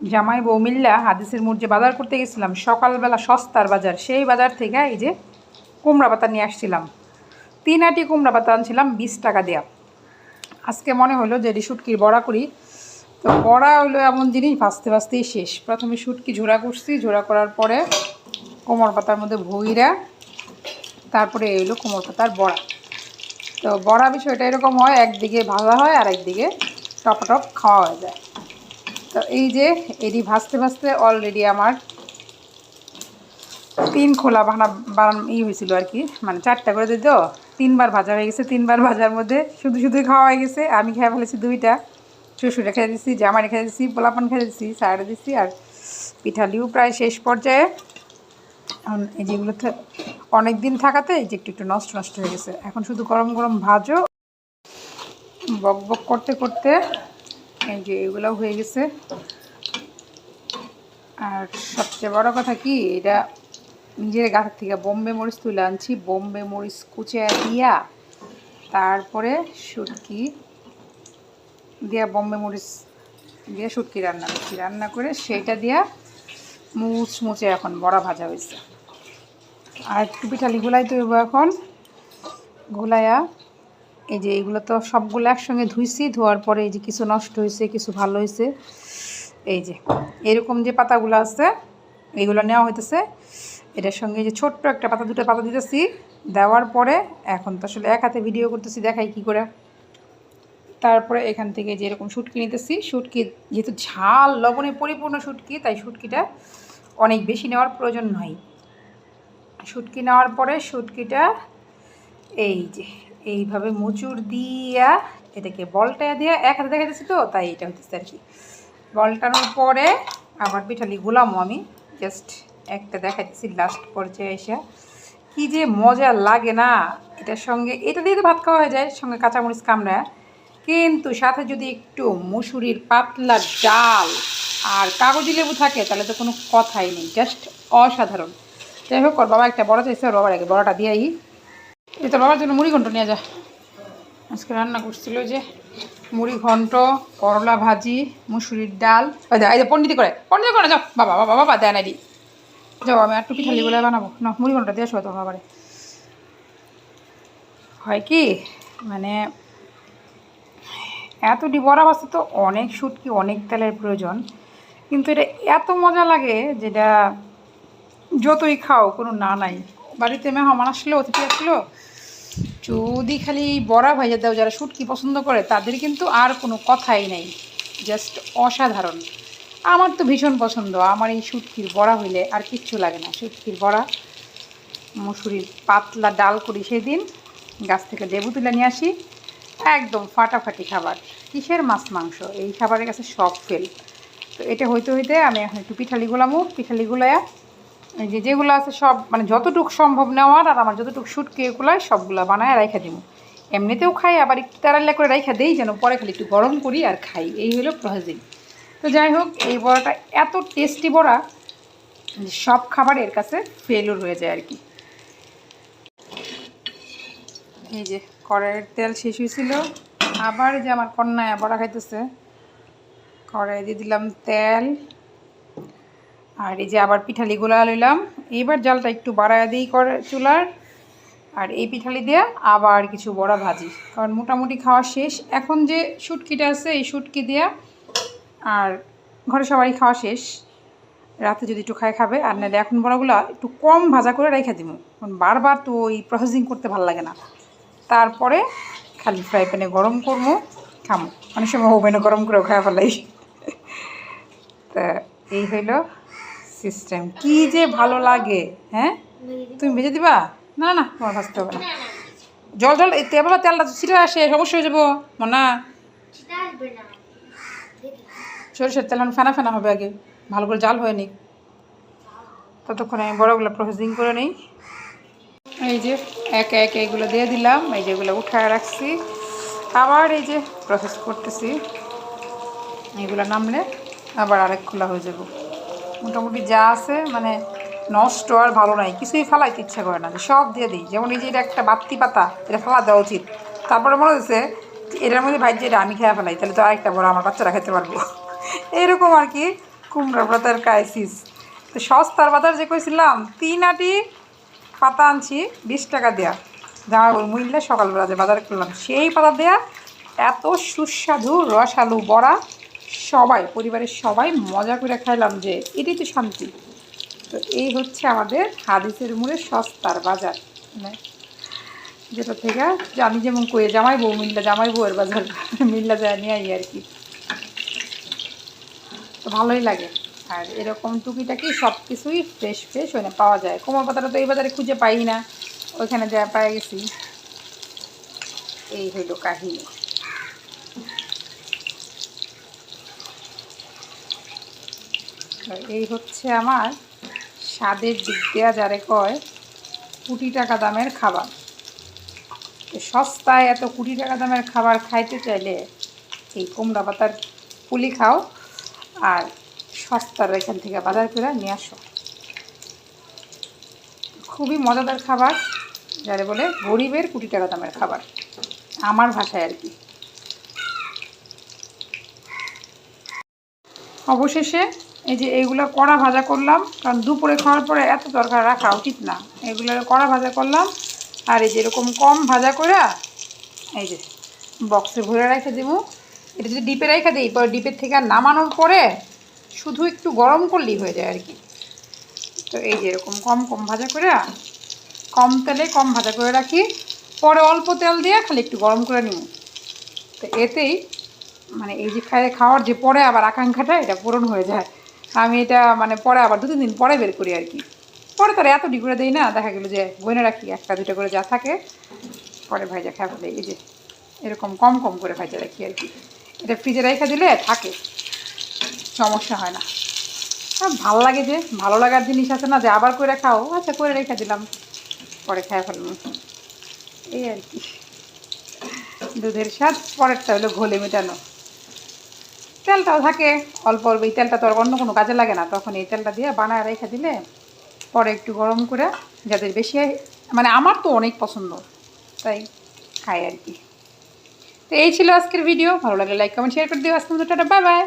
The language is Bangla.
জামাই বউ মিল্লা হাদিসের মোড় যে বাজার করতে গেছিলাম সকালবেলা, সস্তার বাজার, সেই বাজার থেকে এই যে কুমড়া পাতা নিয়ে আসছিলাম। 3 আটি কুমড়া পাতা আনছিলাম 20 টাকা দেওয়া। আজকে মনে হলো যে এটি শুটকির বড়া করি। তো বড়া হলো এমন জিনিস, ভাজতে ভাজতেই শেষ। প্রথমে শুটকি ঝোড়া করছি, ঝোড়া করার পরে কুমড় পাতার মধ্যে ভুইরা, তারপরে এই হলো কুমড় পাতার বড়া। তো বড়া বিষয়টা এরকম হয়, একদিকে ভাজা হয় আর একদিকে টপ খাওয়া হয়ে যায়। তো এই যে এটি ভাজতে ভাজতে অলরেডি আমার 3 খোলা বানানো হয়েছিল আর কি, মানে 4টা করে দিত। 3বার ভাজা হয়ে গেছে, 3বার ভাজার মধ্যে শুধুই খাওয়া হয়ে গেছে। আমি খেয়ে ফেলেছি 2টা, শ্বশুরে খেয়ে দিচ্ছি, জামাই খেয়ে দিচ্ছি, পোলাপান খেয়ে দিচ্ছি, সাইডে দিচ্ছি। আর পিঠালিও প্রায় শেষ পর্যায়ে। এখন এই যেগুলোতে অনেক দিন থাকাতে এই যে একটু নষ্ট হয়ে গেছে। এখন শুধু গরম গরম ভাজো। বক বক করতে করতে এই যে এগুলো হয়ে গেছে। আর সবচেয়ে বড় কথা কি, এটা নিজের গাছ থেকে বোম্বে মরিচ তুলে আনছি। বোম্বে মরিচ কুচিয়ে দিয়া তারপরে শুটকি দিয়া, বোম্বে মরিচ দিয়ে শুটকি রান্না করে সেইটা দিয়া মুচমুচে এখন বড়া ভাজা হয়েছে। আর একটু পিঠালি গুলাই তো এখন গোলায়া, এই যে এইগুলো তো সবগুলো একসঙ্গে ধুইছি। ধোয়ার পরে এই যে কিছু নষ্ট হয়েছে, কিছু ভালো হয়েছে। এই যে এরকম যে পাতাগুলো আছে এইগুলো নেওয়া হইতেছে। এটার সঙ্গে যে ছোট্ট একটা পাতা, 2টা পাতা দিতেছি। দেওয়ার পরে এখন তো আসলে এক হাতে ভিডিও করতেছি, দেখাই কি করে। তারপরে এখান থেকে যে এরকম শুটকি নিতেছি। শুটকি যেহেতু ঝাল লবণে পরিপূর্ণ শুটকি, তাই শুটকিটা অনেক বেশি নেওয়ার প্রয়োজন নয়। শুটকি নেওয়ার পরে শুটকিটা এই যে এইভাবে মুচুর দিয়া এটাকে বলটা দিয়ে এক হাতে দেখা যাচ্ছে, তো তাই এটা হতেছে আর কি। বলটানোর পরে আবার পিঠালি গোলামও আমি জাস্ট একটা দেখাচ্ছি লাস্ট পর্যায়ে এসে। কি যে মজা লাগে না এটার সঙ্গে, এটা দিয়ে তো ভাত খাওয়া হয়ে যায়, সঙ্গে কাঁচামরিচ কামড়া, কিন্তু সাথে যদি একটু মুসুরির পাতলা ডাল আর কাগজি লেবু থাকে তাহলে তো কোনো কথাই নেই, জাস্ট অসাধারণ। যাই হোক, ওর বাবা একটা বড়া চাইছে, ওর বাবার আগে বড়াটা দিয়েই। এই তোর বাবার জন্য মুড়ি ঘন্ট নিয়ে যা। আজকে রান্না করছিল যে মুড়ি ঘন্ট, করলা ভাজি, মুসুরির ডাল। এই যে পন্ডিতি করে না, যাও বাবা দেয় না দি, যাও আমি একটু পিঠালিগুলো বানাবো না। মুড়ি ঘন্টটা দিয়ে আসবো তোর বাবারে। হয় কি, মানে এতটি বড়া বাসতে তো অনেক শুটকি, অনেক তেলের প্রয়োজন, কিন্তু এটা এত মজা লাগে যেটা যতই খাও কোনো না নাই। বাড়িতে মেহমান আসলো, অতিথি আসলো, যদি খালি বড়া ভাইজা দাও, যারা শুটকি পছন্দ করে তাদের কিন্তু আর কোনো কথাই নেই, জাস্ট অসাধারণ। আমার তো ভীষণ পছন্দ, আমার এই শুটকির বড়া হইলে আর কিচ্ছু লাগে না। শুটকির বড়া, মুসুরির পাতলা ডাল করি সেদিন, গাছ থেকে লেবু তুলে নিয়ে আসি, একদম ফাটাফাটি খাবার। কিসের মাছ মাংস, এই খাবারের কাছে সব ফেল। তো এটা হইতে হইতে আমি এখন একটু পিঠালি গুলায়া এই যেগুলো আছে সব, মানে যতটুকু সম্ভব নেওয়ার, আর আমার যতটুকু শুটকি এগুলো সবগুলো বানায় রাইখা দিব। এমনিতেও খাই, আবার একটু তাড়াল্লা করে রাইখা দেই যেন পরে খালি একটু গরম করি আর খাই। এই হলো প্রসেসিং। তো যাই হোক, এই বড়াটা এত টেস্টি বড়া, সব খাবার এর কাছে ফেলুর হয়ে যায় আর কি। এই যে কড়াইয়ের তেল শেষ হয়েছিল, আবার যে আমার কন্যায় বড়া খাইতেছে। কড়াই দিয়ে দিলাম তেল, আর এই যে আবার পিঠালি গোলা লইলাম। এইবার জালটা একটু বাড়ায় দিই করে চুলার, আর এই পিঠালি দিয়ে আবার কিছু বড়া ভাজি, কারণ মোটামুটি খাওয়া শেষ। এখন যে শুটকিটা আছে এই শুটকি দিয়া আর ঘরে সবারই খাওয়া শেষ। রাতে যদি একটু খাবে, আর নাহলে এখন বড়াগুলো একটু কম ভাজা করে রেখে দিব, কারণ বারবার তো ওই প্রসেসিং করতে ভালো লাগে না। তারপরে খালি ফ্রাই প্যানে গরম করবো, খামো। অনেক সময় ওভেনে গরম করেও খাওয়া ফেলাই। তা এই হইল সিস্টেম। কি যে ভালো লাগে। হ্যাঁ, তুমি ভেজে দিবা? না না, তোমার ভাজতে হবে না। জল এতে বাবা, তেলটা ছিটে আসে, সমস্যা হয়ে যাবো মনা। সরিষার তেল ফেনা ফেনা হবে, আগে ভালো করে জাল হয়ে নিক, ততক্ষণে আমি বড়গুলো প্রসেসিং করে নিই। এই যে একে একে এগুলো দিয়ে দিলাম, এই যেগুলো উঠায় রাখছি, আবার এই যে প্রসেস করতেছি। এগুলো নামলে আবার আরেক খোলা হয়ে যাব। মোটামুটি যা আছে, মানে নষ্ট আর ভালো নাই, কিছুই ফেলাইতে ইচ্ছা করে না, সব দিয়ে দিই। যেমন এই যে এটা একটা বাত্তি পাতা, এটা ফেলা দেওয়া উচিত। তারপরে মনে হচ্ছে এটার মধ্যে ভাই যে এটা আমি খেয়ে ফেলাই, তাহলে তো আরেকটা বড় আমার বাচ্চারা খেতে পারবো। এরকম আর কি। কুমড়া পাতার ক্রাইসিস। তো সস্তার বাজার যে কইছিলাম 3 আটি পাতা আনছি 20 টাকা দেয়া, জামাইবাবুর মূল্যে সকালবেলা যে বাজার করলাম সেই পাতা দেয়া এত সুস্বাদু রসালো বড়া, সবাই পরিবারের সবাই মজা করে খাইলাম যে এটাই তো শান্তি। তো এই হচ্ছে আমাদের হাদিসের মোড়ে সস্তার বাজার, মানে যেটা থেকে যে আমি যেমন কই জামাই বউয়ের বাজার মিল্লা যায় নিয়ে আই আর কি। তো ভালোই লাগে। আর এরকম টুকিটাকি সব কিছুই ফ্রেশ ওখানে পাওয়া যায়। কোমল পাতাটা তো এই বাজারে খুঁজে পাই না, ওইখানে যা পাই গেছি। এই হইল কাহিনী। এই হচ্ছে আমার স্বাদের দিক দেওয়া যারে কয় কোটি টাকা দামের খাবার। সস্তায় এত কোটি টাকা দামের খাবার খাইতে চাইলে এই কুমড়া পাতার পুলি খাও আর সস্তার এখান থেকে বাজার করে নিয়ে আসো। খুবই মজাদার খাবার, যারে বলে গরিবের কোটি টাকা দামের খাবার আমার ভাষায় আর কি। অবশেষে এই যে এইগুলো কড়া ভাজা করলাম, কারণ দুপুরে খাওয়ার পরে এত তরকারি রাখা উচিত না, এগুলো কড়া ভাজা করলাম। আর এই যেরকম কম ভাজা করে এই যে বক্সে ভরে রেখে দেবো। এটা যদি ডিপে রেখে দিই, পরে ডিপের থেকে নামানোর পরে শুধু একটু গরম করলেই হয়ে যায় আর কি। তো এই যে এরকম কম ভাজা করে কম তেলে কম ভাজা করে রাখি, পরে অল্প তেল দিয়ে খালি একটু গরম করে নিব। তো এতেই মানে এই যে খাওয়ার যে পরে আবার আকাঙ্ক্ষাটা এটা পূরণ হয়ে যায়। আমি এটা মানে পরে আবার 2-3 দিন পরে বের করি আর কি। পরে তো এত করে দিই না, দেখা গেলো যে বইনে রাখি 1-2টা করে যা থাকে, পরে ভাজা খাওয়া ফেলে। এই যে এরকম কম করে ভাজা রাখি আর কি। এটা ফ্রিজে রেখে দিলে থাকে, সমস্যা হয় না। ভাল লাগে, যে ভালো লাগার জিনিস আছে না, যে আবার করে খাও, আচ্ছা করে রেখে দিলাম, পরে খাওয়া ফেললাম, এই আর কি। দুধের স্বাদ পরেরটা হলো ঘোলে মেটানো। তেলটাও থাকে অল্প এই তেলটা তো আর অন্য কোনো কাজে লাগে না, তখন এই তেলটা দিয়ে বানায় রেখে দিলে পরে একটু গরম করে, যাদের বেশি মানে আমার তো অনেক পছন্দ তাই খাই আর কি। তো এই ছিল আজকের ভিডিও, ভালো লাগলে লাইক কমেন্ট শেয়ার করে দিও। আজকের মতো টাটা, বাই বাই।